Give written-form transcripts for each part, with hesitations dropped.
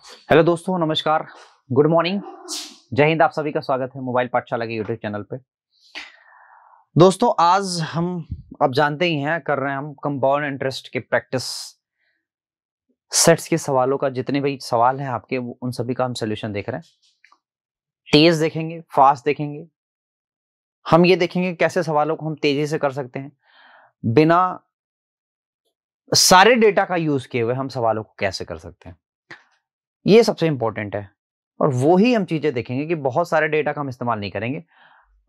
Hello दोस्तों, नमस्कार, good morning, जय हिंद। आप सभी का स्वागत है मोबाइल पाठशाला के यूट्यूब चैनल पे। दोस्तों, आज हम अब जानते ही हैं कर रहे हैं हम कंपाउंड इंटरेस्ट के प्रैक्टिस सेट्स के सवालों का। जितने भी सवाल हैं आपके उन सभी का हम सोल्यूशन देख रहे हैं। तेज देखेंगे, फास्ट देखेंगे। हम ये देखेंगे कैसे सवालों को हम तेजी से कर सकते हैं, बिना सारे डेटा का यूज किए हुए हम सवालों को कैसे कर सकते हैं। ये सबसे इंपॉर्टेंट है। और वो ही हम चीजें देखेंगे कि बहुत सारे डेटा का हम इस्तेमाल नहीं करेंगे,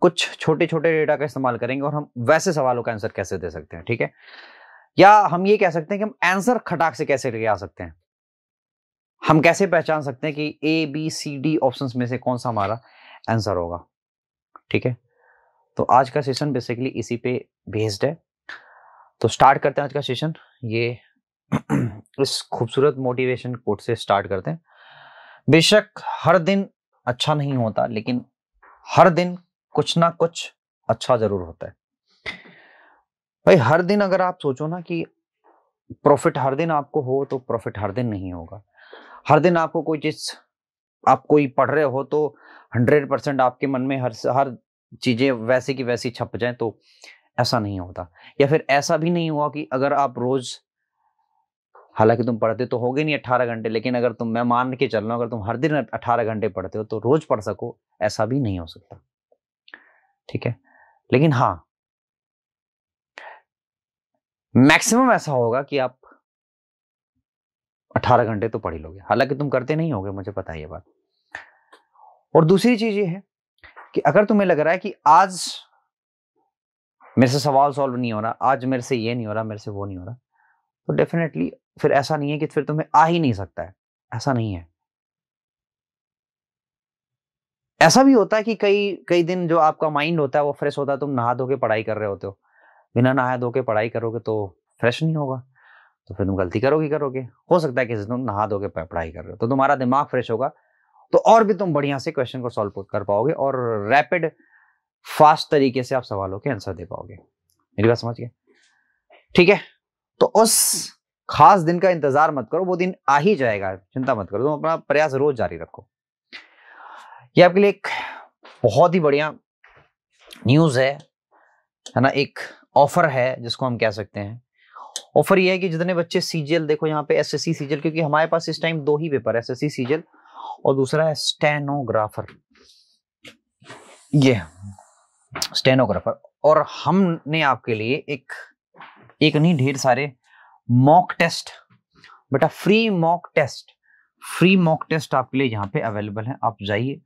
कुछ छोटे छोटे डेटा का इस्तेमाल करेंगे और हम वैसे सवालों का आंसर कैसे दे सकते हैं। ठीक है, या हम ये कह सकते हैं कि हम आंसर खटाक से कैसे लेके आ सकते हैं। हम कैसे पहचान सकते हैं कि A B C D options में से कौन सा हमारा आंसर होगा। ठीक है, तो आज का सेशन बेसिकली इसी पे बेस्ड है। तो स्टार्ट करते हैं आज का सेशन। ये इस खूबसूरत मोटिवेशन कोट से स्टार्ट करते हैं। बेशक हर दिन अच्छा नहीं होता, लेकिन हर दिन कुछ ना कुछ अच्छा जरूर होता है। भाई, हर दिन अगर आप सोचो ना कि प्रॉफिट हर दिन आपको हो, तो प्रॉफिट हर दिन नहीं होगा। हर दिन आपको कोई चीज, आप कोई पढ़ रहे हो तो 100% आपके मन में हर चीजें वैसी की वैसी छप जाए, तो ऐसा नहीं होता। या फिर ऐसा भी नहीं हुआ कि अगर आप रोज, हालांकि तुम पढ़ते तो होगे नहीं 18 घंटे, लेकिन अगर तुम, मैं मान के चल रहा हूं, अगर तुम हर दिन 18 घंटे पढ़ते हो तो रोज पढ़ सको, ऐसा भी नहीं हो सकता। ठीक है, लेकिन हाँ, मैक्सिमम ऐसा होगा कि आप 18 घंटे तो पढ़ ही लोगे। हालांकि तुम करते नहीं होगे, मुझे पता है ये बात। और दूसरी चीज ये है कि अगर तुम्हें लग रहा है कि आज मेरे से सवाल सॉल्व नहीं हो रहा, आज मेरे से ये नहीं हो रहा, मेरे से वो नहीं हो रहा, तो डेफिनेटली फिर ऐसा नहीं है कि फिर तुम्हें आ ही नहीं सकता है। ऐसा नहीं है। ऐसा भी होता है कि कई कई दिन जो आपका माइंड होता है वो फ्रेश होता है, तुम नहा धो के पढ़ाई कर रहे होते हो। बिना नहा धो के पढ़ाई करोगे तो फ्रेश नहीं होगा, तो फिर तुम गलती करोगे करोगे। हो सकता है कि तुम नहा धो के पढ़ाई कर रहे हो तो तुम्हारा दिमाग फ्रेश होगा, तो और भी तुम बढ़िया से क्वेश्चन को सॉल्व कर पाओगे और रैपिड फास्ट तरीके से आप सवालों के आंसर दे पाओगे। मेरी बात समझ गए? ठीक है, तो उस खास दिन का इंतजार मत करो, वो दिन आ ही जाएगा, चिंता मत करो। तुम अपना प्रयास रोज जारी रखो। ये आपके लिए एक बहुत ही बढ़िया न्यूज है ना। एक ऑफर है जिसको हम कह सकते हैं। ऑफर ये है कि जितने बच्चे सीजीएल, देखो यहाँ पे एसएससी सीजीएल, क्योंकि हमारे पास इस टाइम दो ही पेपर है, एसएससी सीजीएल और दूसरा है स्टेनोग्राफर। ये स्टेनोग्राफर, और हमने आपके लिए एक एक नहीं, ढेर सारे मॉक टेस्ट, बेटा फ्री मॉक टेस्ट आपके लिए यहाँ पे अवेलेबल है। आप जाइए,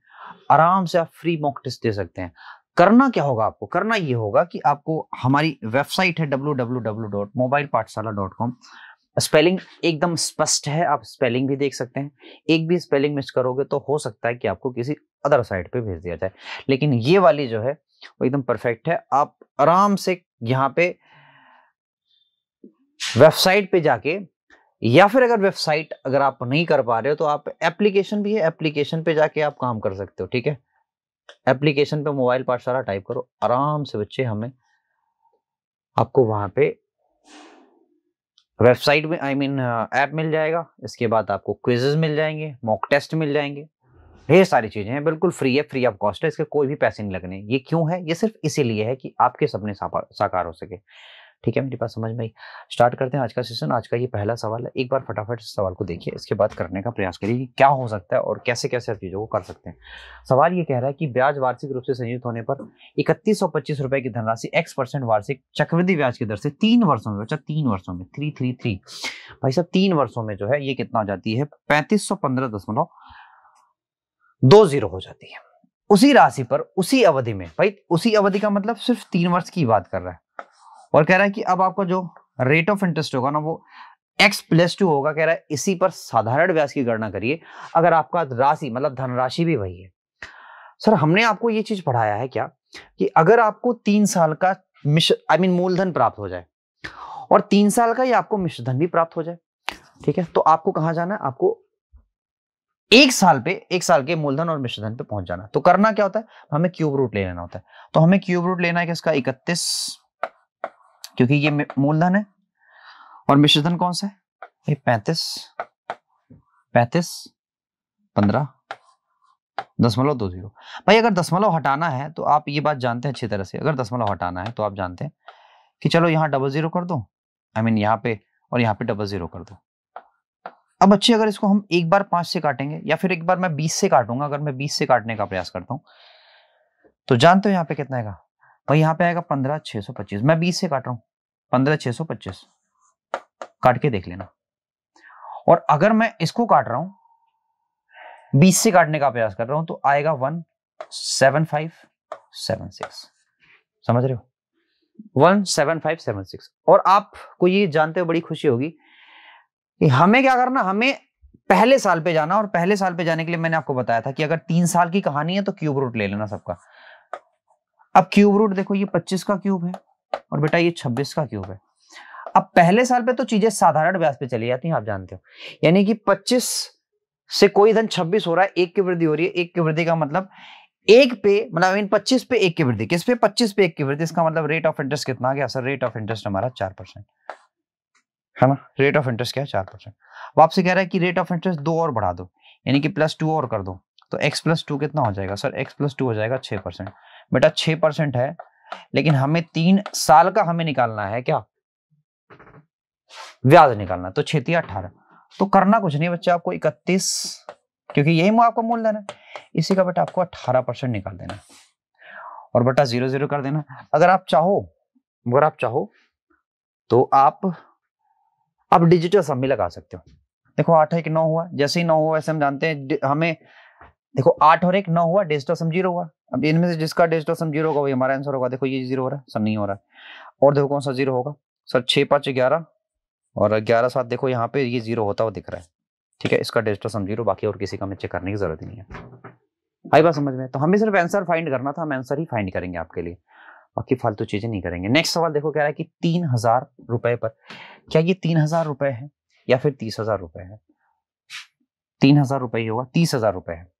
आराम से आप फ्री मॉक टेस्ट दे सकते हैं। करना क्या होगा आपको? करना ये होगा कि आपको हमारी वेबसाइट है www.mobilepathshala.com। स्पेलिंग एकदम स्पष्ट है, आप स्पेलिंग भी देख सकते हैं। एक भी स्पेलिंग मिस करोगे तो हो सकता है कि आपको किसी अदर साइट पे भेज दिया जाए, लेकिन ये वाली जो है वो एकदम परफेक्ट है। आप आराम से यहाँ पे वेबसाइट पे जाके, या फिर अगर वेबसाइट अगर आप नहीं कर पा रहे हो तो आप एप्लीकेशन भी है, एप्लीकेशन पे जाके आप काम कर सकते हो। ठीक है, एप्लीकेशन पे मोबाइल पाठशाला टाइप करो, आराम से बच्चे हमें आपको वहां पे वेबसाइट में, आई मीन ऐप मिल जाएगा। इसके बाद आपको क्विजेज मिल जाएंगे, मॉक टेस्ट मिल जाएंगे, ढेर सारी चीजें हैं। बिल्कुल फ्री है, फ्री ऑफ कॉस्ट है, इसके कोई भी पैसे नहीं लगने। ये क्यों है? ये सिर्फ इसीलिए है कि आपके सपने साकार हो सके। ठीक है, मेरी बात समझ में आई? स्टार्ट करते हैं आज का सेशन। आज का ये पहला सवाल है, एक बार फटाफट इस सवाल को देखिए, इसके बाद करने का प्रयास करिए कि क्या हो सकता है और कैसे कैसे चीजों को कर सकते हैं। सवाल ये कह रहा है कि ब्याज वार्षिक रूप से संयुक्त होने पर 3125 रुपए की धनराशि x% वार्षिक चक्रवृद्धि ब्याज की दर से 3 वर्षों में, बच्चा 3 वर्षों में, 333 भाई साहब, 3 वर्षों में जो है ये कितना हो जाती है? 3515.20 हो जाती है। उसी राशि पर उसी अवधि में, भाई उसी अवधि का मतलब सिर्फ 3 वर्ष की बात कर रहा है, और कह रहा है कि अब आपका जो रेट ऑफ इंटरेस्ट होगा ना वो x+2 होगा। कह रहा है इसी पर साधारण ब्याज की गणना करिए अगर आपका राशि मतलब धनराशि भी वही है। सर, हमने आपको ये चीज पढ़ाया है क्या कि अगर आपको 3 साल का मूलधन प्राप्त हो जाए और 3 साल का ही आपको मिश्रधन भी प्राप्त हो जाए, ठीक है, तो आपको कहां जाना है? आपको 1 साल के मूलधन और मिश्रधन पे पहुंच जाना है। तो करना क्या होता है? हमें क्यूब रूट ले लेना होता है। तो हमें क्यूब रूट लेना है किसका? 31, क्योंकि ये मूलधन है, और मिश्रधन कौन सा है? 35 15.20। भाई अगर दशमलव हटाना है तो आप ये बात जानते हैं अच्छी तरह से, अगर दशमलव हटाना है तो आप जानते हैं कि चलो यहाँ डबल जीरो कर दो, यहाँ पे और यहाँ पे डबल जीरो कर दो। अब बच्चे अगर इसको हम एक बार 5 से काटेंगे या फिर एक बार मैं 20 से काटूंगा, अगर मैं 20 से काटने का प्रयास करता हूं तो जानते हो यहाँ पे कितना आएगा भाई, यहाँ पे आएगा 15,625। मैं 20 से काट रहा हूं, 15,625 काट के देख लेना। और अगर मैं इसको काट रहा हूं 20 से काटने का प्रयास कर रहा हूं तो आएगा 17576। समझ रहे हो, 17576। और आपको ये जानते हो बड़ी खुशी होगी कि हमें क्या करना, हमें पहले साल पे जाना। और पहले साल पे जाने के लिए मैंने आपको बताया था कि अगर 3 साल की कहानी है तो क्यूब रूट ले लेना सबका। अब क्यूब रूट देखो, ये 25 का क्यूब है और बेटा ये 26 का क्यूब है। अब पहले साल पे तो चीजें साधारण ब्याज पे चली जाती हैं, आप जानते हो, यानी कि 25 से कोई धन 26 हो रहा है, एक की वृद्धि हो रही है। एक की वृद्धि का मतलब एक पे, मतलब इन 25 पे एक की वृद्धि, किस पे, 25 पे एक की वृद्धि। इसका मतलब रेट ऑफ इंटरेस्ट कितना आ गया सर, रेट ऑफ इंटरेस्ट हमारा 4% है ना। रेट ऑफ इंटरेस्ट क्या है, 4%। अब आपसे कह रहा है कि रेट ऑफ इंटरेस्ट 2 और बढ़ा दो, यानी कि +2 और कर दो, तो x + 2 कितना हो जाएगा सर, x + 2 हो जाएगा 6%। बेटा 6% है, लेकिन हमें 3 साल का हमें निकालना है क्या, ब्याज निकालना। तो 6 × 18, तो करना कुछ नहीं बच्चा, आपको 31, क्योंकि यही आपका मूलधन है, इसी का बेटा आपको 18% निकाल देना और बेटा 0 0 कर देना। अगर आप चाहो तो आप अब डिजिटल सम भी लगा सकते हो। देखो 8 1 9 हुआ, जैसे ही 9 हुआ वैसे हम जानते हैं हमें, देखो 8 और 1 9 हुआ, डिजिटल सम 0 हुआ। अब इनमें से जिसका डिजिटल सम 0 होगा वही हमारा आंसर होगा। देखो ये 0 हो रहा है सर, नहीं हो रहा है। और देखो कौन सा 0 होगा सर, 6 5 11 और 11 7, देखो यहाँ पे ये 0 होता हुआ दिख रहा है। ठीक है, इसका डिजिटल सम 0, बाकी और किसी का हमें चेक करने की जरूरत ही नहीं है। आई बात समझ में? तो हमें सिर्फ आंसर फाइंड करना था, हम आंसर ही फाइंड करेंगे आपके लिए, बाकी फालतू चीजें नहीं करेंगे। नेक्स्ट सवाल देखो, कह रहा है कि 3,000 रुपए पर, क्या ये 3,000 रुपए है या फिर 30,000 रुपए है? 3,000 रुपए ही होगा, 30,000 रुपए है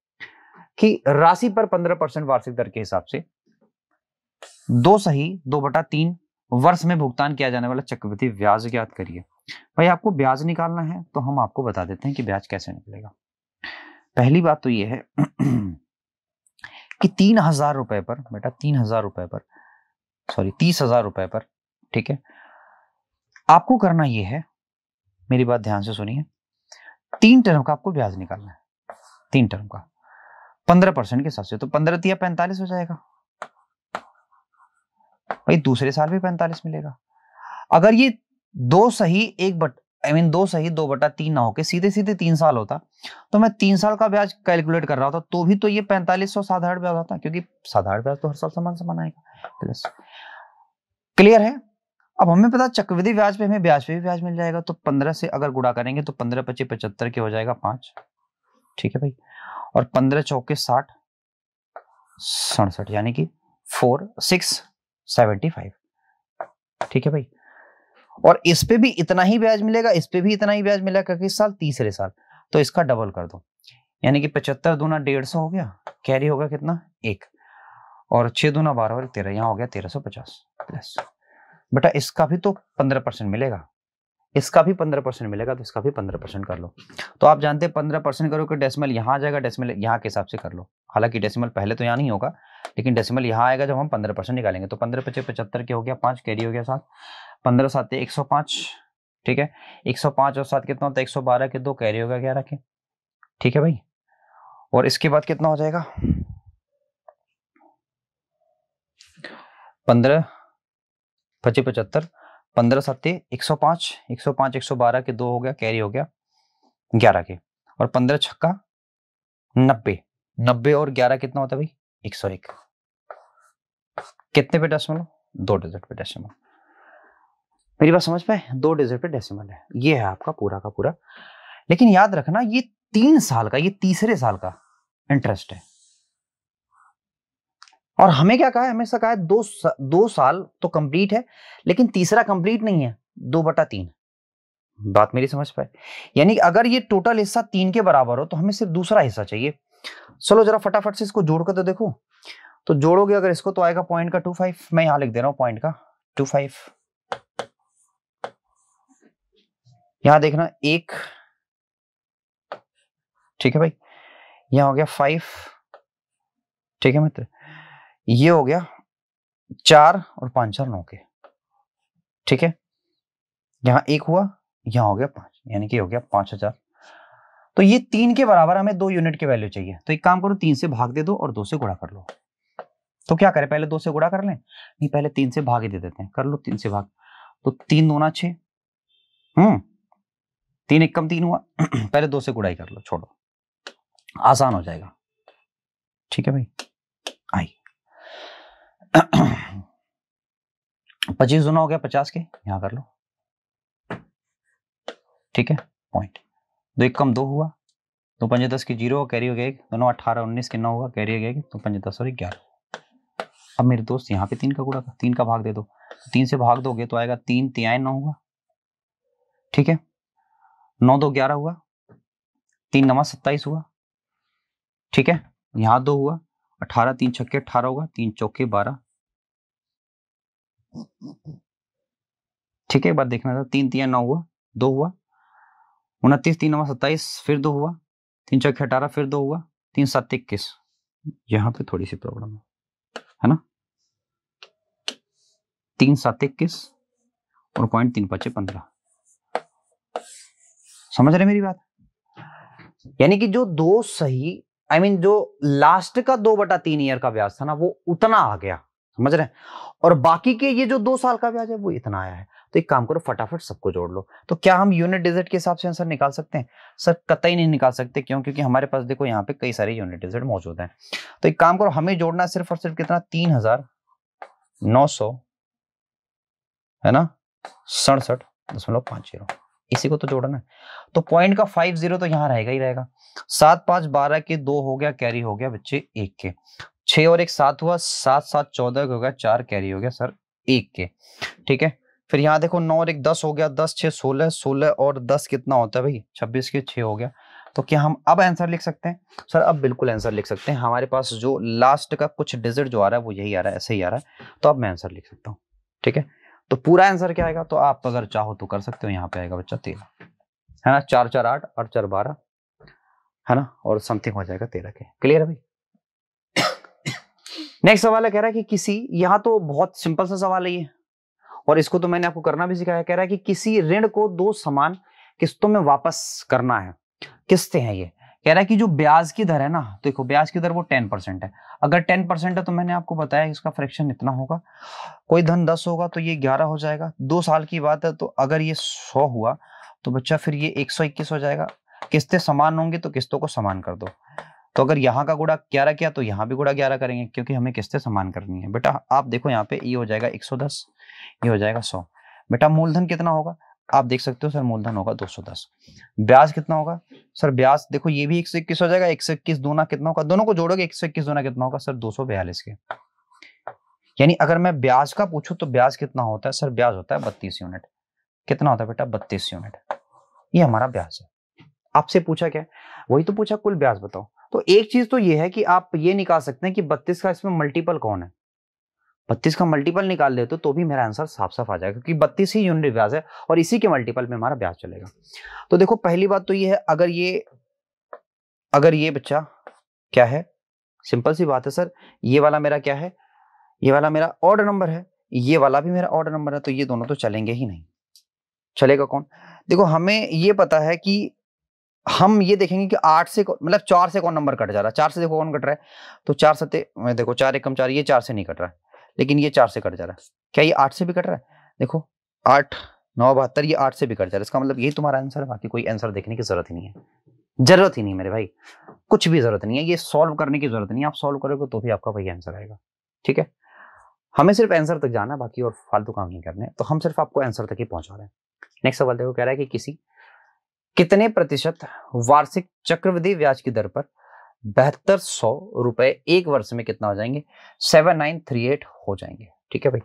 कि राशि पर 15% वार्षिक दर के हिसाब से 2/3 वर्ष में भुगतान किया जाने वाला चक्रवृद्धि ब्याज ज्ञात करिए। भाई आपको ब्याज निकालना है तो हम आपको बता देते हैं कि ब्याज कैसे निकलेगा। पहली बात तो ये है कि 3,000 रुपए पर, बेटा 3,000 रुपए पर, सॉरी 30,000 रुपए पर, ठीक है, आपको करना यह है, मेरी बात ध्यान से सुनिए, 3 टर्म का आपको ब्याज निकालना है। 3 टर्म का 15% के हिसाब से, तो 15 × 45 हो जाएगा। भाई दूसरे साल भी 45 मिलेगा। अगर ये 2/3 ना होके सीधे सीधे 3 साल होता तो मैं 3 साल का ब्याज कैलकुलेट कर रहा होता, तो भी तो ये 4500 साधारण ब्याज होता, क्योंकि साधारण ब्याज तो हर साल समान समान आएगा। प्लस क्लियर है? अब हमें पता चक्रवृद्धि ब्याज पे हमें ब्याज पे भी ब्याज मिल जाएगा, तो 15 से अगर गुणा करेंगे तो 15 × 25 = 75 के हो जाएगा 5। ठीक है भाई, और 15 × 4 = 60 67, यानी कि 4675। ठीक है भाई, और इस पे भी इतना ही ब्याज मिलेगा, इस पे भी इतना ही ब्याज मिलेगा, किस साल, तीसरे साल, तो इसका डबल कर दो, यानी कि 75 दूना 150 हो गया, कैरी होगा कितना 1, और 6 दूना 12 और 13, यहाँ हो गया 1350 प्लस। बेटा इसका भी तो 15% मिलेगा, इसका भी 15% मिलेगा, तो इसका भी 15% कर लो। तो आप जानते हैं 15% करो कि डेसिमल यहाँ आ जाएगा, डेसिमल यहाँ के हिसाब से कर लो। हालांकि डेसिमल पहले तो यहाँ नहीं होगा, लेकिन डेसिमल यहाँ आएगा जब हम 15% निकालेंगे। तो 15 × 25 = 75 के हो गया 5, कैरी हो गया 7, 15 × 7 = 105। ठीक है, 105 और 7 कितना होता है, 112 के 2, कैरी हो गया 11 के। ठीक है भाई, और इसके बाद कितना हो जाएगा, 15 × 25 = 75, 15 × 7 = 105, 105 112 के 2 हो गया, कैरी हो गया 11 के, और 15 × 6 = 90, 90 और 11 कितना होता है भाई, 101। कितने पे डेसिमल, 2 डिजिट पे डेसिमल। मेरी बात समझ पाए, 2 डिजिट पे डेसिमल है, ये है आपका पूरा का पूरा। लेकिन याद रखना ये 3 साल का, ये तीसरे साल का इंटरेस्ट है। और हमें क्या कहा है, हमें कहा है 2 साल तो कंप्लीट है, लेकिन तीसरा कंप्लीट नहीं है, 2/3। बात मेरी समझ पाए, यानी अगर ये टोटल हिस्सा 3 के बराबर हो तो हमें सिर्फ दूसरा हिस्सा चाहिए। चलो जरा फटाफट से इसको जोड़कर तो देखो, तो जोड़ोगे अगर इसको तो आएगा पॉइंट का 25, मैं यहां लिख दे रहा हूं पॉइंट का 25। यहां देखना 1, ठीक है भाई, यहाँ हो गया 5, ठीक है मित्र, ये हो गया 4 और 5 4 9 के, ठीक है, यहाँ 1 हुआ, यहाँ हो गया 5, यानी कि हो गया 5000। तो ये 3 के बराबर हमें 2 यूनिट की वैल्यू चाहिए, तो एक काम करो 3 से भाग दे दो और 2 से गुणा कर लो। तो क्या करें, पहले 2 से गुणा कर लें, नहीं पहले 3 से भाग ही दे देते हैं, कर लो 3 से भाग, तो 3 दूना 6, 3 एक कम 3 हुआ पहले 2 से गुणा ही कर लो, छोड़ो, आसान हो जाएगा, ठीक है भाई। आई 25 दूना हो गया 50 के, यहां कर लो, ठीक है, पॉइंट, 2 एक कम 2 हुआ, 2 5 10 की 0 कैरी हो गया 1, दोनों 18 19 के 9 हुआ, कैरी हो गया 1, 2 5 10 और 11। अब मेरे दोस्त यहाँ पे 3 का गुणा, 3 का भाग दे दो, 3 से भाग दोगे तो आएगा 3 3 9 हुआ, ठीक है, 9 2 11 हुआ, 3 9 27 हुआ, ठीक है, यहाँ 2 हुआ, 18 3 छक्के 18 होगा, 3 चौके 12, ठीक है, एक बार देखना था, 3 3 9 हुआ, 2 हुआ, 29 3 9 27, फिर 2 हुआ, 3 चौके 18, फिर 2 हुआ, 3 7 21, यहाँ पे थोड़ी सी प्रॉब्लम है ना, 3 7 21 और पॉइंट 3 5 15, समझ रहे मेरी बात, यानी कि जो दो सही जो लास्ट का 2/3 ईयर का ब्याज था ना, वो उतना आ गया, समझ रहे हैं, और बाकी के ये जो 2 साल का ब्याज है वो इतना आया है। तो एक काम करो, फटाफट सबको जोड़ लो। तो क्या हम यूनिट डिजिट के हिसाब से आंसर निकाल सकते हैं? सर कतई नहीं निकाल सकते, क्यों? क्योंकि हमारे पास देखो यहाँ पे कई सारे यूनिट डिजिट मौजूद हैं। तो एक काम करो, हमें जोड़ना सिर्फ और सिर्फ कितना, 3900 है ना, 67.50, इसी को तो जोड़ना है। तो पॉइंट का 50 तो यहाँ रहेगा ही रहेगा। 7 5 12 के 2 हो गया, कैरी हो गया बच्चे 1 के, 6 और 1 7 हुआ, 7 7 14 हो गया, 4 कैरी हो गया सर 1 के, ठीक है। फिर यहाँ देखो 9 और 1 10 हो गया, 10 6 16, 16 और 10 कितना होता है भाई, 26 के 6 हो गया। तो क्या हम अब आंसर लिख सकते हैं? सर अब बिल्कुल आंसर लिख सकते हैं। हमारे पास जो लास्ट का कुछ डिजिट जो आ रहा है वो यही आ रहा है, ऐसे ही आ रहा है, तो अब मैं आंसर लिख सकता हूँ, ठीक है। तो पूरा आंसर क्या आएगा, तो आप अगर चाहो तो कर सकते हो, यहाँ पे आएगा बच्चा 13, है ना, 4 4 8 8 4 12, है ना, और समथिंग हो जाएगा 13 के। क्लियर है भाई? नेक्स्ट सवाल है, कह रहा है कि किसी, यहाँ तो बहुत सिंपल सा सवाल है ये, और इसको तो मैंने आपको करना भी सिखाया। कह रहा है कि किसी ऋण को 2 समान किस्तों में वापस करना है। किस्तें हैं ये। कह रहा है कि जो ब्याज की दर है ना, देखो ब्याज की दर वो 10% है। अगर 10% है तो मैंने आपको बताया इसका फ्रैक्शन इतना होगा, कोई धन 10 होगा तो ये 11 हो जाएगा। 2 साल की बात है, तो अगर ये 100 हुआ तो बच्चा फिर ये 121 हो जाएगा। किस्तें समान होंगी तो किस्तों को समान कर दो। तो अगर यहाँ का गुणा 11 किया तो यहाँ भी गुणा 11 करेंगे, क्योंकि हमें किस्तें समान करनी है। बेटा आप देखो यहाँ पे ये हो जाएगा 110, ये हो जाएगा 100। बेटा मूलधन कितना होगा, आप देख सकते हो सर, मूलधन होगा 210। ब्याज कितना होगा सर, ब्याज देखो ये भी 121 हो जाएगा, 121 दूना कितना होगा, दोनों को जोड़ोगे 121 दूना कितना होगा सर, 242 के। यानी अगर मैं ब्याज का पूछूं तो ब्याज कितना होता है सर, ब्याज होता है 32 यूनिट। कितना होता है बेटा, 32 यूनिट। ये हमारा ब्याज है। आपसे पूछा क्या, वही तो पूछा, कुल ब्याज बताओ। तो एक चीज तो ये है कि आप ये निकाल सकते हैं कि 32 का इसमें मल्टीपल कौन है। 32 का मल्टीपल निकाल ले तो भी मेरा आंसर साफ साफ आ जाएगा, क्योंकि 32 ही यूनिट ब्याज है और इसी के मल्टीपल में हमारा ब्याज चलेगा। तो देखो पहली बात तो ये है, अगर ये बच्चा क्या है, सिंपल सी बात है सर, ये वाला मेरा क्या है, ये वाला मेरा ऑड नंबर है, ये वाला भी मेरा ऑड नंबर है, तो ये दोनों तो चलेंगे ही नहीं। चलेगा कौन? देखो हमें ये पता है कि हम ये देखेंगे कि 8 से मतलब 4 से कौन नंबर कट जा रहा है। 4 से देखो कौन कट रहा है, तो 4 सत्ते देखो 4 एकम 4, ये 4 से नहीं कट रहा है, लेकिन ये 4 से कट जा रहा है। क्या ये 8 से भी कट रहा है? देखो 8 9 72, ये 8 से भी कट जा रहा है। इसका मतलब यही तुम्हारा आंसर है, बाकी कोई आंसर देखने की जरूरत ही नहीं है। जरूरत ही नहीं मेरे भाई, कुछ भी जरूरत नहीं है, ये सॉल्व करने की जरूरत नहीं है। आप सॉल्व करोगे तो भी आपका वही आंसर आएगा, ठीक है। हमें सिर्फ आंसर तक जाना, बाकी और फालतू काम नहीं करने, तो हम सिर्फ आपको आंसर तक ही पहुंचा रहे हैं। नेक्स्ट सवाल देखो, कह रहा है कि किसी कितने प्रतिशत वार्षिक चक्रवृद्धि ब्याज की दर पर 7200 रुपए एक वर्ष में कितना हो जाएंगे, 7938 हो जाएंगे, ठीक है भाई।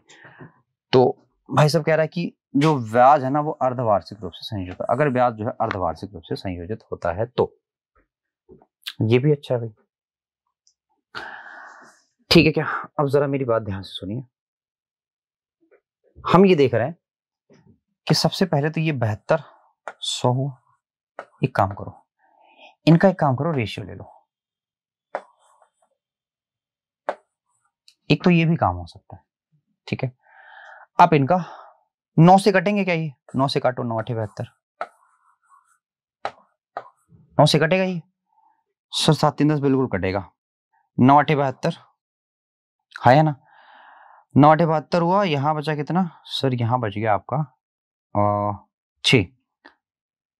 तो भाई साहब कह रहा है कि जो ब्याज है ना वो अर्धवार्षिक रूप से संयोजित है। अगर ब्याज जो है अर्धवार्षिक रूप से संयोजित होता है तो ये भी अच्छा है भाई, ठीक है क्या। अब जरा मेरी बात ध्यान से सुनिए, हम ये देख रहे हैं कि सबसे पहले तो ये 7200 हुआ। एक काम करो, इनका एक काम करो, रेशियो ले लो, एक तो ये भी काम हो सकता है, ठीक है। आप इनका 9 से कटेंगे क्या? ये 9 से काटो, 9 8 72, 9 से कटेगा ये सर? 7 3 10 बिल्कुल कटेगा। 9 8 72 है ना? 9 8 72 हुआ। यहां बचा कितना सर? यहां बच गया आपका 6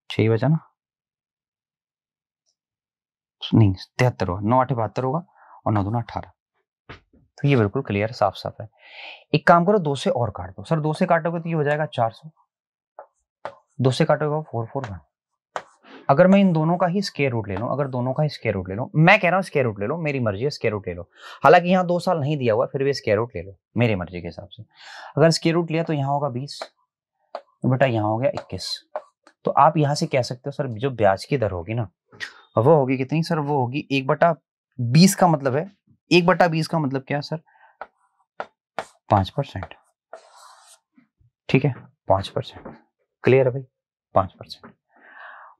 6 बचा ना? नहीं 73 हुआ। 9 8 72 होगा और 9 2 18। तो ये बिल्कुल क्लियर साफ साफ है। एक काम करो, 2 से और काट दो सर। 2 से काटोगे तो ये हो जाएगा 400। 2 से काटोगे 441। अगर मैं इन दोनों का ही स्क्वायर रूट ले लूं, अगर दोनों का ही स्क्वायर रूट ले लूं, मैं कह रहा हूं स्क्वायर रूट ले लो, मेरी मर्जी है, स्क्वायर रूट ले लो। हालांकि यहाँ 2 साल नहीं दिया हुआ, फिर भी स्क्वायर रूट ले लो मेरी मर्जी के हिसाब से। अगर स्क्वायर रूट लिया तो यहाँ होगा 20, तो बेटा यहाँ हो गया 21। तो आप यहाँ से कह सकते हो सर जो ब्याज की दर होगी ना, वो होगी कितनी सर? वो होगी 1/20 का मतलब है, 1/20 का मतलब क्या है सर? 5%। ठीक है, 5%। क्लियर है भाई? 5%।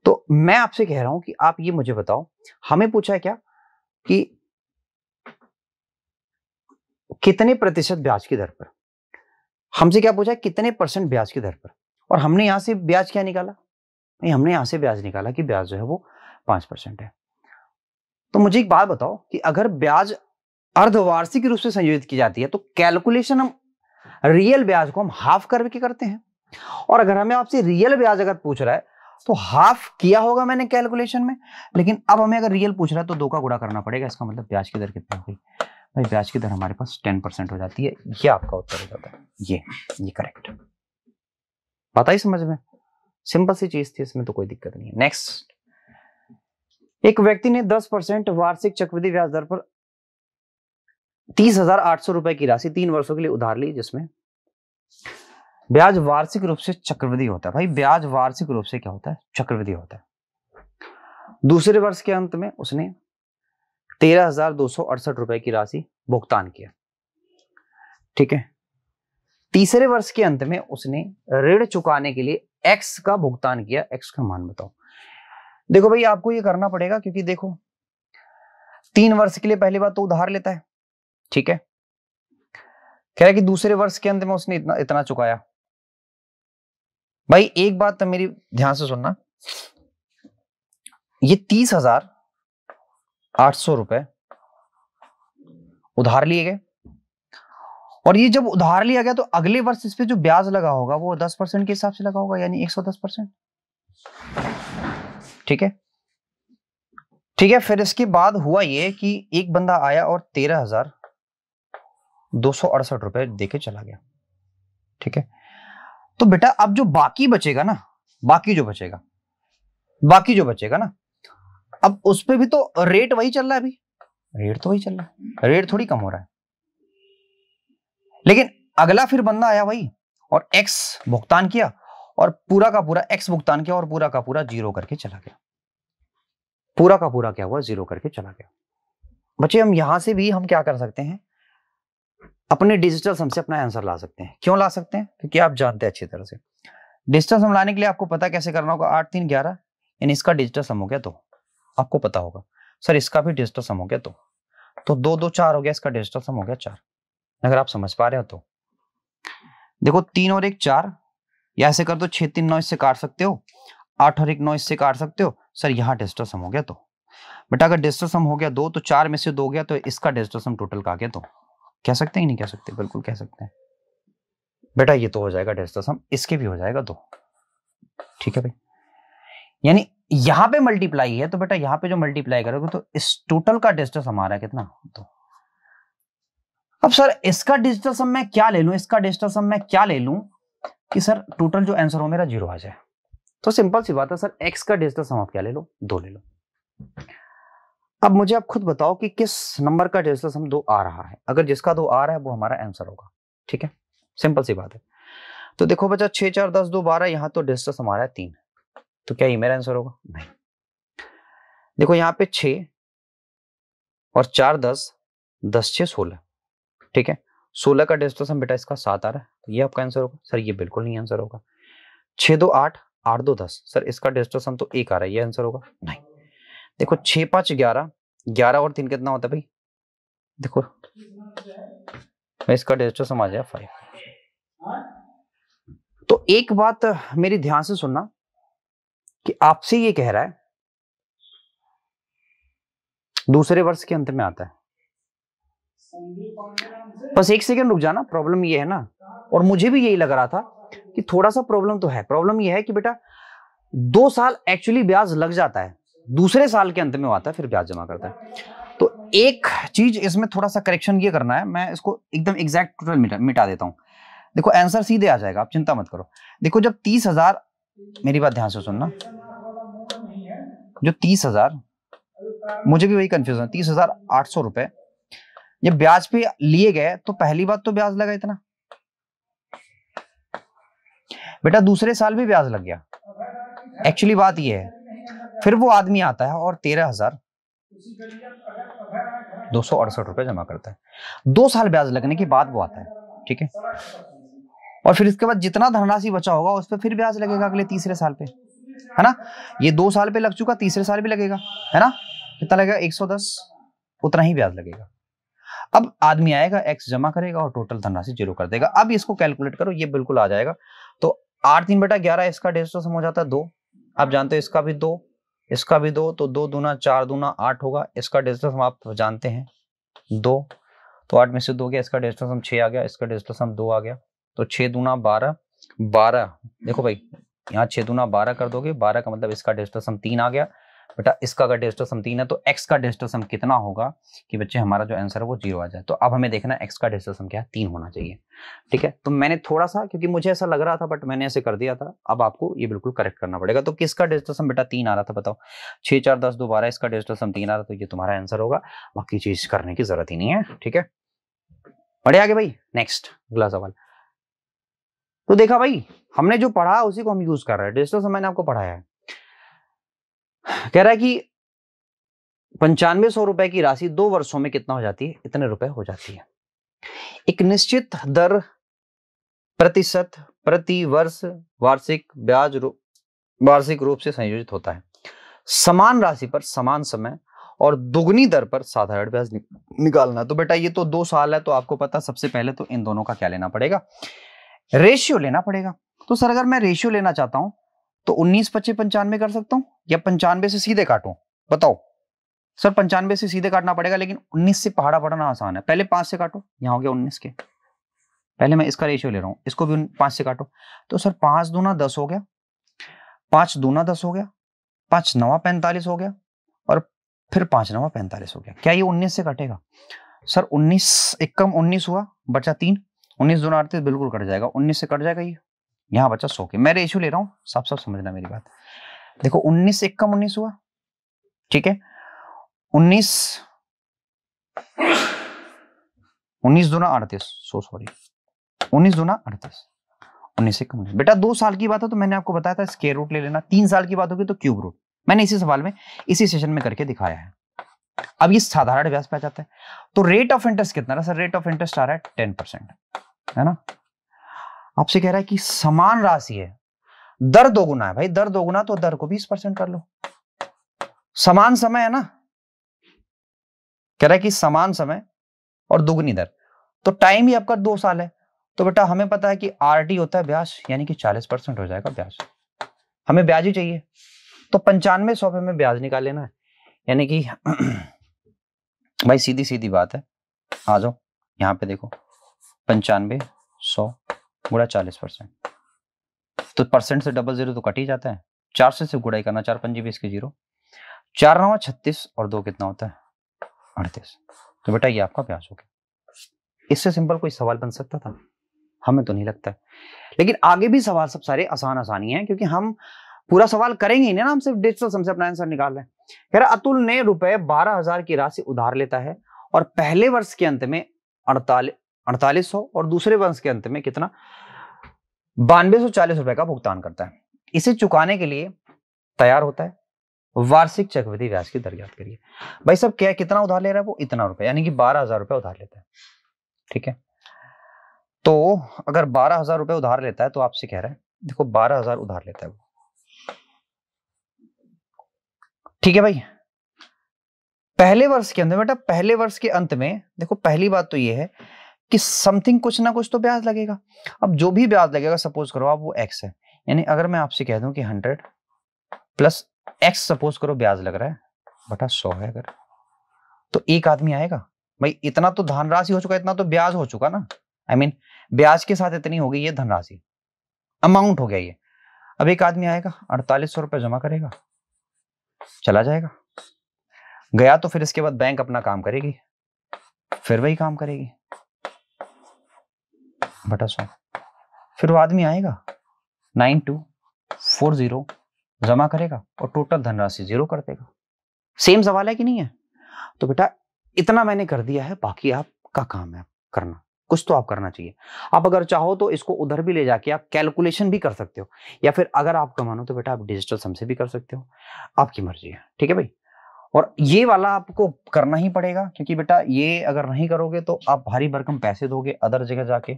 तो मैं आपसे कह रहा हूं कि आप ये मुझे बताओ, हमें पूछा है क्या कि कितने प्रतिशत ब्याज की दर पर। हमसे क्या पूछा है? कितने परसेंट ब्याज की दर पर। और हमने यहां से ब्याज क्या निकाला? नहीं, हमने यहां से ब्याज निकाला कि ब्याज जो है वो 5% है। तो मुझे एक बात बताओ कि अगर ब्याज अर्धवार्षिक रूप से संयोजित की जाती है तो कैलकुलेशन हम रियल ब्याज को हम हाफ करके करते हैं। और अगर हमें आपसे रियल ब्याज अगर पूछ रहा है तो हाफ किया होगा मैंने कैलकुलेशन में, लेकिन अब हमें अगर रियल पूछ रहा है तो 2 का गुणा करना पड़ेगा। इसका मतलब ब्याज की दर कितनी होगी भाई? ब्याज की दर हमारे पास 10% हो जाती है। ये आपका उत्तर हो जाता है। ये करेक्ट। पता ही समझ में? सिंपल सी चीज थी, इसमें तो कोई दिक्कत नहीं है। नेक्स्ट, एक व्यक्ति ने 10% वार्षिक चक्रवृद्धि ब्याज दर पर 30,800 रुपए की राशि 3 वर्षों के लिए उधार ली, जिसमें ब्याज वार्षिक रूप से चक्रवृद्धि होता है। भाई ब्याज वार्षिक रूप से क्या होता है? चक्रवृद्धि होता है। दूसरे वर्ष के अंत में उसने 13,268 रुपए की राशि भुगतान किया। ठीक है, तीसरे वर्ष के अंत में उसने ऋण चुकाने के लिए एक्स का भुगतान किया। एक्स का मान बताओ। देखो भाई आपको ये करना पड़ेगा, क्योंकि देखो 3 वर्ष के लिए पहली बात तो उधार लेता है। ठीक है, कह रहा है कि दूसरे वर्ष के अंत में उसने इतना चुकाया। भाई एक बात तो मेरी ध्यान से सुनना, ये 30,800 रुपए उधार लिए गए, और ये जब उधार लिया गया तो अगले वर्ष इस पे जो ब्याज लगा होगा वो 10% के हिसाब से लगा होगा, यानी 110%। ठीक है, ठीक है। फिर इसके बाद हुआ ये कि एक बंदा आया और 13,268 रुपए देके चला गया। ठीक है, तो बेटा अब जो बाकी बचेगा ना, बाकी जो बचेगा ना, अब उस पे भी तो रेट वही चल रहा है। अभी रेट तो वही चल रहा है, रेट थोड़ी कम हो रहा है। लेकिन अगला फिर बंदा आया भाई और एक्स भुगतान किया, और पूरा का पूरा एक्स भुगतान किया, और पूरा का पूरा जीरो करके चला गया। पूरा का पूरा क्या हुआ? जीरो करके चला गया। बच्चे हम यहां से भी हम क्या कर सकते हैं? अपने डिजिटल सम से अपना आंसर ला सकते हैं। क्यों ला सकते हैं? क्योंकि आप जानते हैं अच्छी तरह से डिजिटल सम लाने के लिए आपको पता कैसे करना होगा। 8 3 11, यानी इसका डिजिटल सम हो गया, तो आपको पता होगा सर इसका भी डिजिटल सम हो गया, तो 2 2 4 हो गया, इसका डिजिटल सम हो गया 4। अगर आप समझ पा रहे हो तो देखो 3 और 1 4, या ऐसे कर दो 6 3 9 इससे काट सकते हो, 8 और 1 9 इससे काट सकते हो। सर यहाँ डिजिटल सम हो गया, तो बेटा अगर डिजिटल सम हो गया 2, तो 4 में से 2 गया, तो इसका डिजिटल सम टोटल का गया। तो कह सकते हैं नहीं कह सकते? बिल्कुल कह सकते हैं बेटा, ये तो हो जाएगा डिजिटल सम, इसके भी हो जाएगा 2। ठीक है भाई, यानी यहां पे मल्टीप्लाई है, तो बेटा यहां पे जो मल्टीप्लाई करोगे तो इस टोटल का डिजिटल सम आ रहा है कितना? 2। अब सर इसका डिजिटल सम मैं क्या ले लूं, इसका डिजिटल सम मैं क्या ले लूं कि सर टोटल जो आंसर हो मेरा 0 आ जाए? तो सिंपल सी बात है सर, एक्स का डिजिटल सम आप क्या ले लो? 2 ले लो। अब मुझे आप खुद बताओ कि किस नंबर का डिजिटल सम 2 आ रहा है। अगर जिसका 2 आ रहा है वो हमारा आंसर होगा। ठीक है, सिंपल सी बात है। तो देखो बच्चा 6 4 10 2 12, यहां तो डिजिटल सम आ रहा है 3, तो क्या ये मेरा आंसर होगा? नहीं। देखो यहाँ पे 6 और 4 10, 10 6 16। ठीक है, 16 का डिजिटल सम बेटा इसका 7 आ रहा है, तो ये आपका आंसर होगा। सर ये बिल्कुल नहीं आंसर होगा। 6 2 8, 8 2 10, सर इसका डिजिटल सम तो 1 आ रहा है, ये आंसर होगा? नहीं। देखो 6 5 11, 11 और 3 कितना होता है भाई? देखो इसका डेस्टो सम आ जाएगा 5। तो एक बात मेरी ध्यान से सुनना कि आपसे ये कह रहा है दूसरे वर्ष के अंत में आता है। बस एक सेकंड रुक जाना, प्रॉब्लम ये है ना, और मुझे भी यही लग रहा था कि थोड़ा सा प्रॉब्लम तो है। प्रॉब्लम ये है कि बेटा 2 साल एक्चुअली ब्याज लग जाता है, दूसरे साल के अंत में आता है फिर ब्याज जमा करता है। तो एक चीज इसमें थोड़ा सा करेक्शन ये करना है, मैं इसको एकदम एग्जैक्ट टोटल मिटा देता हूं। देखो आंसर सीधे आ जाएगा, आप चिंता मत करो। देखो जब 30,000, मेरी बात ध्यान से सुनना, जो 30,000, मुझे भी वही कंफ्यूजन, 30,800 रुपए जब ब्याज पे लिए गए तो पहली बात तो ब्याज लगा इतना, बेटा दूसरे साल भी ब्याज लग गया। एक्चुअली बात ये है, फिर वो आदमी आता है और 13,268 रुपए जमा करता है। 2 साल ब्याज लगने के बाद वो आता है, ठीक है। और फिर इसके बाद जितना धनराशि बचा होगा उस पर फिर ब्याज लगेगा अगले तीसरे साल पे, है ना। ये 2 साल पे लग चुका, तीसरे साल भी लगेगा, है ना। कितना लगेगा? 110, उतना ही ब्याज लगेगा। अब आदमी आएगा, एक्स जमा करेगा और टोटल धनराशि 0 कर देगा। अब इसको कैलकुलेट करो, ये बिल्कुल आ जाएगा। तो 8 3 बेटा 11, इसका डेस्टो सम हो जाता है 2। आप जानते हो इसका भी 2, इसका भी 2, तो 2 दूना 4 दूना 8 होगा। इसका डेस्टो सम आप जानते हैं 2, तो 8 में से 2 गया, इसका डेस्टो सम 6 आ गया, इसका डेस्टो सम 2 आ गया। तो 6 दूना 12, 12, देखो भाई यहाँ 6 दूना 12 कर दोगे, 12 का मतलब इसका डेस्टो सम 3 आ गया। बेटा इसका अगर डेस्टो सम 3 है तो x का डेस्टो सम कितना होगा कि बच्चे हमारा जो आंसर है वो 0 आ जाए। तो अब हमें देखना है x का डेस्टो सम क्या है, 3 होना चाहिए, ठीक है। तो मैंने थोड़ा सा, क्योंकि मुझे ऐसा लग रहा था बट मैंने ऐसे कर दिया था, अब आपको ये बिल्कुल करेक्ट करना पड़ेगा। तो किसका डेस्टो सम बेटा 3 आ रहा था, बताओ। 6 4 10 2 12, इसका डेस्टो सम 3 आ रहा, तो ये तुम्हारा आंसर होगा, बाकी चीज करने की जरूरत ही नहीं है, ठीक है। बढ़े आगे भाई, नेक्स्ट अगला सवाल। तो देखा भाई, हमने जो पढ़ा उसी को हम यूज कर रहे हैं। डेस्टो सम मैंने आपको पढ़ाया है, कह रहा है कि 9500 रुपए की राशि 2 वर्षों में कितना हो जाती है, इतने रुपए हो जाती है। एक निश्चित दर प्रतिशत प्रति वर्ष वार्षिक ब्याज वार्षिक रूप से संयोजित होता है। समान राशि पर समान समय और दुगनी दर पर साधारण ब्याज निकालना। तो बेटा ये तो 2 साल है, तो आपको पता, सबसे पहले तो इन दोनों का क्या लेना पड़ेगा, रेशियो लेना पड़ेगा। तो सर अगर मैं रेशियो लेना चाहता हूं तो 19 25 95 कर सकता हूं या 95 से सीधे काटूं, बताओ। सर 95 से सीधे काटना पड़ेगा, लेकिन 19 से पहाड़ा पढ़ना आसान है। पहले 5 से काटो, यहां हो गया 19 के, पहले मैं इसका रेशियो ले रहा हूं, इसको भी 5 से काटो। तो सर 5 दूना 10 हो गया, 5 दूना 10 हो गया, 5 नवा 45 हो गया, और फिर 5 नवा 45 हो गया। क्या ये 19 से कटेगा? सर 19 एकम 19 हुआ, बचा 3, 19 दूना 38, बिल्कुल कट जाएगा, 19 से कट जाएगा ये, यहां बचा 100 के। मैं रेशियो ले रहा हूं, साफ साफ समझना मेरी बात। देखो 19 एकम 19 हुआ, ठीक है। 19 दूना 38, सॉरी 19 दूना 38, 19 से कम नहीं। बेटा 2 साल की बात है तो मैंने आपको बताया था स्क्वायर रूट ले लेना, 3 साल की बात होगी तो क्यूब रूट। मैंने इसी सवाल में, इसी सेशन में करके दिखाया है। अब ये साधारण ब्याज पे आ जाता है। तो रेट ऑफ इंटरेस्ट कितना है सर? रेट ऑफ इंटरेस्ट आ रहा है 10%, है ना। आपसे कह रहा है कि समान राशि है, दर दोगुना है। भाई दर दोगुना तो दर को 20% कर लो। समान समय है ना, कह रहा है कि समान समय और दुगनी दर, तो टाइम ही आपका 2 साल है। तो बेटा हमें पता है कि आरटी होता है ब्याज, यानी कि 40% हो जाएगा ब्याज। हमें ब्याज ही चाहिए, तो 9500 पे हमें ब्याज निकाल लेना है, यानी कि भाई सीधी सीधी बात है, आ जाओ यहां पे देखो, 9500 गुणा 40%, तो परसेंट से डबल 0 तो कट ही जाता है, 4 से सिर्फ गुणाई करना, 4 पंजी 20 के 0, 4 9 36 और 2 कितना होता है 38। तो बेटा ये आपका ब्याज हो गया। इससे सिंपल कोई सवाल बन सकता था? हमें तो नहीं लगता है। लेकिन आगे भी सवाल सब सारे आसान ही हैं, क्योंकि हम पूरा सवाल करेंगे ही ना, हम सिर्फ डिजिटल सम से अपना आंसर निकाल रहे हैं। कह रहा अतुल ने रुपए 12,000 की राशि उधार लेता है और पहले वर्ष के अंत में 4800 और दूसरे वर्ष के अंत में कितना 9240 रुपए का भुगतान करता है। इसे चुकाने के लिए तैयार होता है। वार्षिक चक्रवृद्धि ब्याज की दर ज्ञात करिए। भाई सब क्या कितना उधार ले रहा है वो, इतना रुपए, यानी कि 12,000 रुपए उधार लेता है, ठीक है। तो अगर 12,000 रुपए उधार लेता है तो आपसे कह रहा है, देखो 12,000 उधार लेता है वो, ठीक है भाई। पहले वर्ष के अंत में, बेटा पहले वर्ष के अंत में देखो, पहली बात तो ये है कि समथिंग कुछ ना कुछ तो ब्याज लगेगा। अब जो भी ब्याज लगेगा, सपोज करो आप वो x है, यानी अगर मैं आपसे कह दूं कि 100 प्लस x सपोज करो ब्याज लग रहा है बटा 100 है, अगर तो एक आदमी आएगा भाई, इतना तो धनराशि हो चुका, इतना तो ब्याज हो चुका ना, आई मीन ब्याज के साथ इतनी हो गई ये धनराशि, अमाउंट हो गया ये। अब एक आदमी आएगा 4800 रुपए जमा करेगा, चला जाएगा, गया तो फिर इसके बाद बैंक अपना काम करेगी, फिर वही काम करेगी बटा 100। फिर वो आदमी आएगा 9240 जमा करेगा और टोटल धनराशि 0 कर देगा। सेम सवाल है कि नहीं है? तो बेटा इतना मैंने कर दिया है, बाकी आपका काम है करना, कुछ तो आप करना चाहिए। आप अगर चाहो तो इसको उधर भी ले जाके आप कैलकुलेशन भी कर सकते हो, या फिर अगर आपका मानो तो बेटा आप डिजिटल सम से भी कर सकते हो, आपकी मर्जी है, ठीक है भाई। और ये वाला आपको करना ही पड़ेगा, क्योंकि बेटा ये अगर नहीं करोगे तो आप भारी भरकम पैसे दोगे अदर जगह जाके।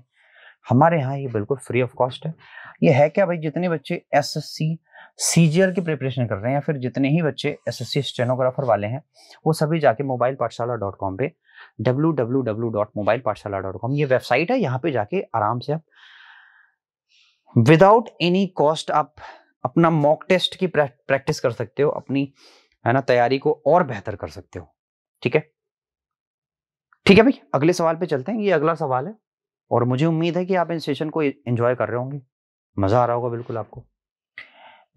हमारे यहाँ ये बिल्कुल फ्री ऑफ कॉस्ट है। ये है क्या भाई, जितने बच्चे एसएससी सीजीएल की प्रिपरेशन कर रहे हैं, या फिर जितने ही बच्चे एसएससी स्टेनोग्राफर वाले हैं, वो सभी जाके mobilepathshala.com पे www.mobilepathshala.com ये वेबसाइट है, यहाँ पे जाके आराम से आप विदाउट एनी कॉस्ट आप अपना मॉक टेस्ट की प्रैक्टिस कर सकते हो, अपनी है ना तैयारी को और बेहतर कर सकते हो। ठीक है, ठीक है भाई, अगले सवाल पे चलते हैं। ये अगला सवाल है और मुझे उम्मीद है कि आप इन सेशन को एंजॉय कर रहे होंगे, मजा आ रहा होगा बिल्कुल आपको।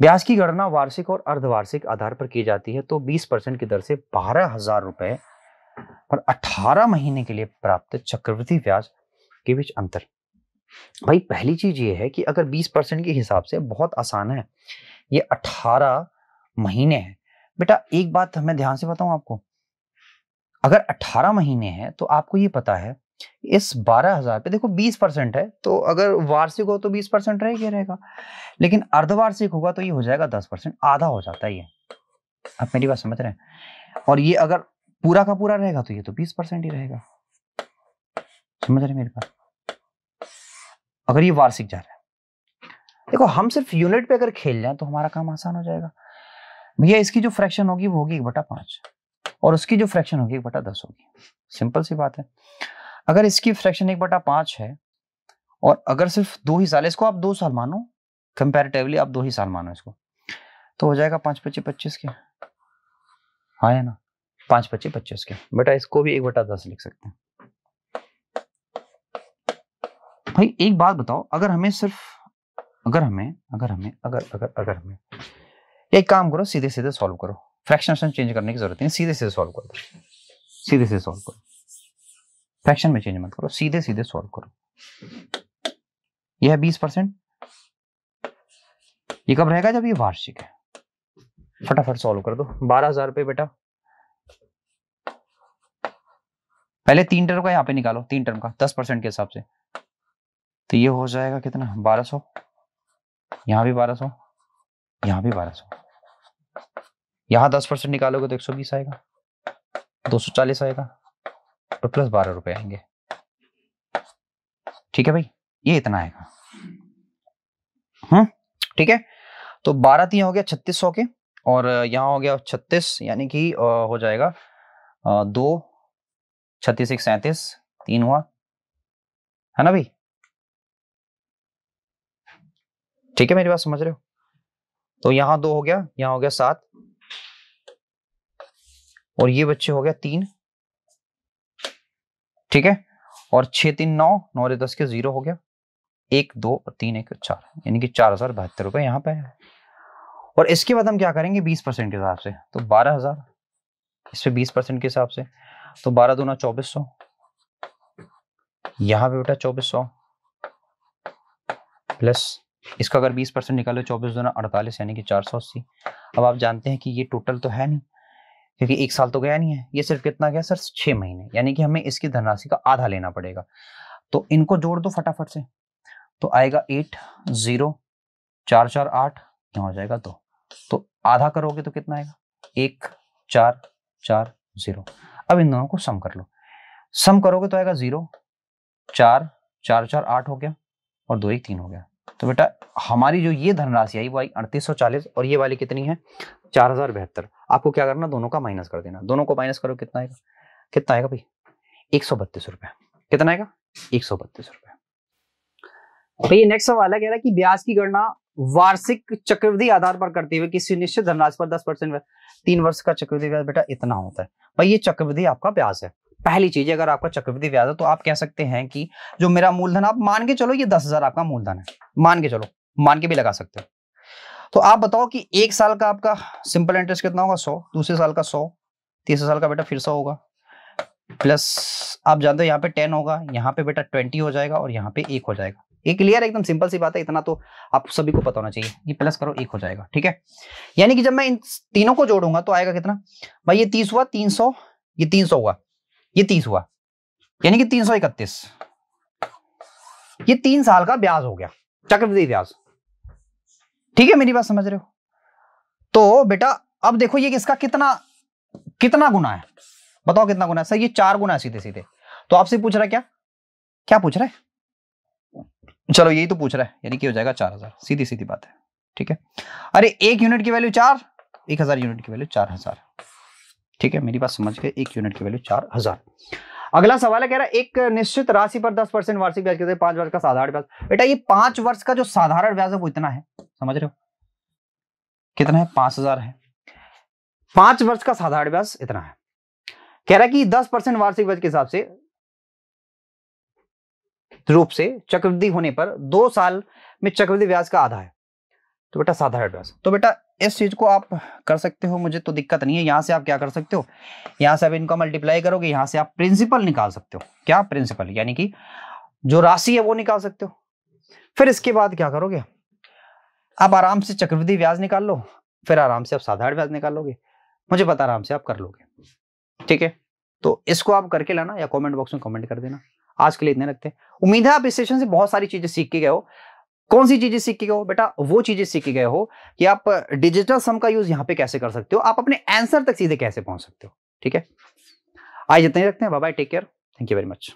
ब्याज की गणना वार्षिक और अर्धवार्षिक आधार पर की जाती है, तो 20% की दर से 12,000 रुपए पर 18 महीने के लिए प्राप्त चक्रवृद्धि ब्याज के बीच अंतर। भाई पहली चीज ये है कि अगर 20% के हिसाब से बहुत आसान है, ये 18 महीने है। बेटा एक बात मैं ध्यान से बताऊं आपको, अगर 18 महीने हैं तो आपको ये पता है इस 12,000 पे देखो 20% है, तो अगर वार्षिक हो तो 20% रहेगा, लेकिन अर्धवार्षिक होगा तो ये हो जाएगा 10%, आधा हो जाता है ये। आप मेरी बात समझ रहे हैं? और ये अगर पूरा का पूरा रहेगा तो ये तो 20% ही रहेगा। समझ रहे मेरी बात? अगर ये वार्षिक जा रहा है, देखो हम सिर्फ यूनिट पे अगर खेल जाए तो हमारा काम आसान हो जाएगा। भैया इसकी जो फ्रैक्शन होगी वो होगी 1/5 और उसकी जो फ्रैक्शन होगी 1/10 होगी। सिंपल सी बात है। अगर इसकी फ्रैक्शन 1/5 है और अगर सिर्फ 2 ही साल, इसको आप 2 साल मानो, कंपैरेटिवली आप 2 ही साल मानो इसको, तो हो जाएगा 5 25 25 के। हाँ है ना, 5 25 25 के। बेटा इसको भी 1/10 लिख सकते हैं। भाई एक बात बताओ, अगर हमें सिर्फ अगर हमें एक काम करो, सीधे सीधे सॉल्व करो, फ्रैक्शन चेंज करने की जरूरत नहीं, सीधे सीधे सॉल्व करो, सीधे सीधे सॉल्व करो, फ्रैक्शन में चेंज मत करो, सीधे सीधे सॉल्व करो। यह है 20%, ये कब रहेगा? जब ये वार्षिक है। फटाफट सॉल्व कर दो। 12,000 रुपए बेटा, पहले 3 टर्म का यहाँ पे निकालो, 3 टर्म का 10% के हिसाब से, तो ये हो जाएगा कितना? 1200, यहाँ भी 1200, यहाँ भी 1200, यहाँ 10% निकालोगे तो 120 आएगा, 240 आएगा और प्लस 12 रुपए आएंगे। ठीक है भाई, ये इतना आएगा। ठीक है, तो 12 3 हो गया 3600 के, और यहाँ हो गया 36, यानी कि हो जाएगा 2 36 1 37, 3 हुआ, है ना भाई? ठीक है, मेरी बात समझ रहे हो? तो यहाँ 2 हो गया, यहाँ हो गया 7, और ये बच्चे हो गया 3। ठीक है, और 6 3 9, 9 और 10 के 0 हो गया, 1 2 और 3 1 4, यानी कि 4,072 रुपए यहाँ पे है। और इसके बाद हम क्या करेंगे? 20% के हिसाब से, तो 12,000 इस पे 20% के हिसाब से, तो 12 दूना 2400, यहाँ पे बेटा 2400 प्लस इसका अगर 20% निकालो, 24 दूना 48, यानी कि 480। अब आप जानते हैं कि ये टोटल तो है नहीं, क्योंकि 1 साल तो गया नहीं है, ये सिर्फ कितना गया सर? 6 महीने, यानी कि हमें इसकी धनराशि का आधा लेना पड़ेगा। तो इनको जोड़ दो फटाफट से, तो आएगा 8 0 4 4 8, यहाँ हो जाएगा 2, तो आधा करोगे तो कितना आएगा? 1 4 4 0। अब इन दोनों को सम कर लो, सम करोगे तो आएगा 0 4 4 4 8 हो गया, और 2 1 3 हो गया। तो बेटा हमारी जो ये धनराशि आई वो आई 3840, और ये वाली कितनी है? 4072। आपको क्या करना? दोनों का माइनस कर देना, दोनों को माइनस करो, कितना आएगा? कितना आएगा भाई? 132 रुपए। कितना आएगा? 132 रुपए। तो ये नेक्स्ट सवाल है, कह रहा है कि ब्याज की गणना वार्षिक चक्रवृद्धि आधार पर करते हुए किसी निश्चित धनराशि पर 10% 3 वर्ष का चक्रवृद्धि ब्याज बेटा इतना होता है। भाई ये चक्रवृद्धि आपका ब्याज है। पहली चीज है, अगर आपका चक्रवृद्धि ब्याज है तो आप कह सकते हैं कि जो मेरा मूलधन, आप मान के चलो ये 10,000 आपका मूलधन है, मान के चलो, मान के भी लगा सकते हो। तो आप बताओ कि एक साल का आपका सिंपल इंटरेस्ट कितना होगा, 100, दूसरे साल का 100, तीसरे साल का बेटा फिर 100 होगा, प्लस आप जानते हो यहाँ पे 10 होगा, यहाँ पे बेटा 20 हो जाएगा और यहाँ पे 1 हो जाएगा। ये क्लियर, एकदम सिंपल सी बात है, इतना तो आप सभी को पता होना चाहिए। ये प्लस करो 1 हो जाएगा, ठीक है। यानी कि जब मैं इन तीनों को जोड़ूंगा तो आएगा कितना भाई, ये 30 हुआ, 300, ये 300 हुआ, ये 30 हुआ, यानी कि 331। ये 3 साल का ब्याज हो गया, चक्रवृद्धि ब्याज। ठीक है, मेरी बात समझ रहे हो? तो बेटा अब देखो ये इसका कितना कितना गुना है, बताओ कितना गुना है? सर ये 4 गुना है सीधे सीधे। तो आपसे पूछ रहा है क्या क्या पूछ रहा है? चलो यही तो पूछ रहा है, यानी कि हो जाएगा 4000, सीधी सीधी बात है, ठीक है। अरे 1 यूनिट की वैल्यू 4, 1000 यूनिट की वैल्यू 4000, ठीक है, मेरी बात समझ गए। 1 यूनिट की वैल्यू 4000। अगला सवाल है, कह रहा है एक निश्चित राशि पर 10% वार्षिक ब्याज के 5 वर्ष का साधारण ब्याज। बेटा ये 5 वर्ष का जो साधारण ब्याज है वो इतना है, समझ रहे हो? कितना है? 5000 है। 5 वर्ष का साधारण ब्याज इतना है। कह रहा है कि 10% वार्षिक ब्याज के हिसाब से रूप से चक्रवृद्धि होने पर 2 साल में चक्रवृद्धि ब्याज का आधा है, तो बेटा साधारण ब्याज। तो बेटा इस चीज को आप कर सकते हो, मुझे तो दिक्कत नहीं है। यहां से आप क्या कर सकते हो, यहां से आप इनका मल्टीप्लाई करोगे, यहां से आप प्रिंसिपल निकाल सकते हो। क्या प्रिंसिपल? यानी कि जो राशि है वो निकाल सकते हो। फिर इसके बाद क्या करोगे, आप आराम से चक्रवृद्धि ब्याज निकाल लो, फिर आराम से आप साधारण ब्याज निकाल लोगे। मुझे पता आराम से आप कर लोगे, ठीक है। तो इसको आप करके लाना या कमेंट बॉक्स में कमेंट कर देना। आज के लिए इतने रखते हैं। उम्मीद है आप इस सेशन से बहुत सारी चीजें सीख के गए हो। कौन सी चीजें सीख के गए हो बेटा? वो चीजें सीख के गए हो कि आप डिजिटल सम का यूज यहां पे कैसे कर सकते हो, आप अपने आंसर तक सीधे कैसे पहुंच सकते हो, ठीक है। आज इतने ही रखते हैं। Bye bye, take care, thank you very much.